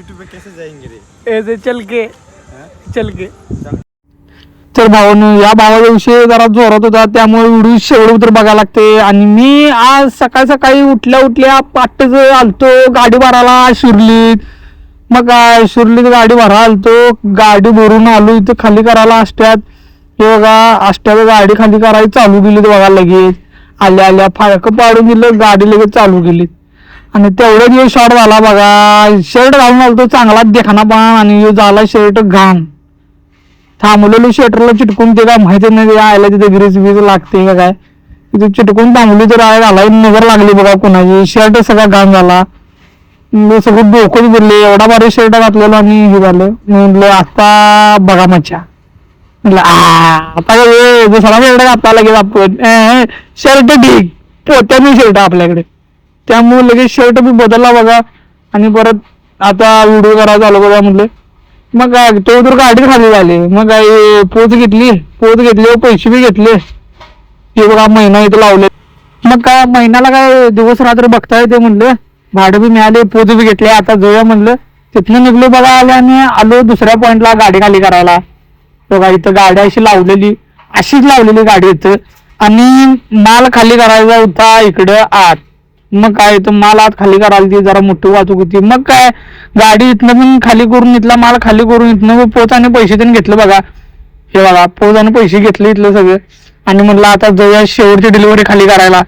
YouTube पे कैसे जाएंगे रे? ऐसे चल के चल तर भावानं या भावाचा विषय जरा जोरात होता त्यामुळे व्हिडिओ शेवट तर बघायला लागते. आणि मी आज सकाळी सकाळी उठल्या पाटच आलतो गाडी भरायला शिर्लीत. मग काय शिर्लीत गाडी भरायला आलतो, गाडी भरून आलो इथं खाली करायला आष्ट्यात. हे बघा आष्ट्यात गाडी खाली करायला चालू केली बघा. लगेच आल्या फाळकं पाडून दिलं, गाडी लगेच चालू केली. आणि तेवढ्या दिवस शॉर्ट झाला बघा. शर्ट घालून आलतो चांगला देखना पण आणि झाला शर्ट घाण. थांबलेलो शर्टरला चिटकून ते काय माहिती नाही आयला तिथे ग्रीस बीज लागते का काय. तिथे चिटकून थांबली तर आय घालाय नजर लागली बघा कोणाची. शर्ट सगळा घाण झाला, सगळं डोकंच बोलले. एवढा भारी शर्ट घातलेला आणि हे झालं. म्हटलं आता बघा मच्छा. म्हटलं आता दुसरा शर्ट घातला लगेच आपण शर्ट ठीक पोत्याने शर्ट आपल्याकडे. त्यामुळे लगेच शर्ट बी बदलला बघा. आणि परत आता व्हिडिओ करायला आलो बघा म्हटलं. मग काय तो तर गाडी खाली झाली. मग काय पोच घेतली पैसे बी घेतले. हे बघा महिना इथं लावले. मग काय महिन्याला काय दिवस रात्र बघता येते म्हणलं. भाडं बी मिळाले, पोच बी घेतले. आता जाऊया म्हणलं. तिथनं निघलो बघा आले आणि आलो दुसऱ्या पॉइंटला गाडी खाली करायला. बघा इथं गाडी अशीच लावलेली गाडी इथं. आणि माल खाली करायचा होता इकडं आत. मग काय तर माल आत खाली करायला ती जरा मोठी वाहतूक होती. मग काय गाडी इथनं पण खाली करून इथला माल खाली करून इथनं पोच आणि पैसे त्यांनी घेतलं बघा. हे बघा पोच आणि पैसे घेतले इथलं सगळं. आणि म्हणलं आता जाऊया शेवटची डिलिव्हरी खाली करायला.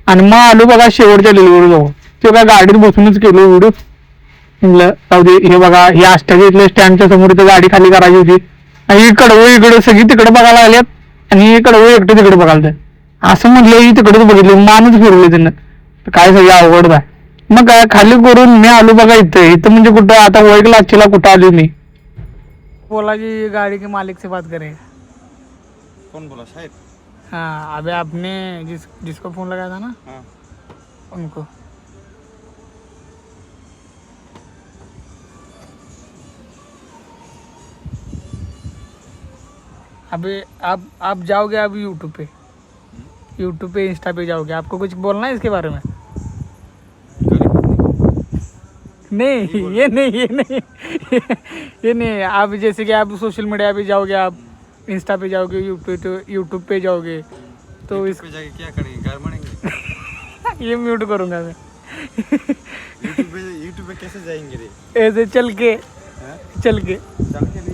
आणि मग आलो बघा शेवटच्या डिलिव्हरी जाऊ. ते काय गाडीत बसूनच केलो व्हिडिओ. म्हणलं जाऊ दे. हे बघा हे आष्ट्याच्या इथल्या स्टँडच्या समोर इथं गाडी खाली करायची होती. आणि इकडं सगळी तिकडे बघायला आल्यात आणि इकडं एकटे तिकडे बघायला. असं म्हटलं ही तिकडेच बघितले मानच फिरवले त्यांना. काय सगळं अवघड आहे. मग काय खाली करून मी आलो बघा इथं म्हणजे कुठं आता वैक लाचीला कुठं आलो मी. बोला जी गाड़ी के मालिक से बात करें. कौन बोला साहब? हाँ अभी आपने जिसको फोन लगाया था ना हाँ उनको. अभी आप जाओगे अभी यूट्यूब पे इंस्टा पे जाओगे. आपको कुछ बोलना है इसके बारे में? नहीं ये नहीं आप जैसे कि आप सोशल मीडिया पे जाओगे, आप इंस्टा पे जाओगे, यूट्यूब पे जाओगे तो इस पे जाके क्या करेंगे? घर बनेंगे? ये म्यूट करूंगा मैं. यूट्यूब पे कैसे जाएंगे रे? ऐसे चल के हाँ? चल के चल के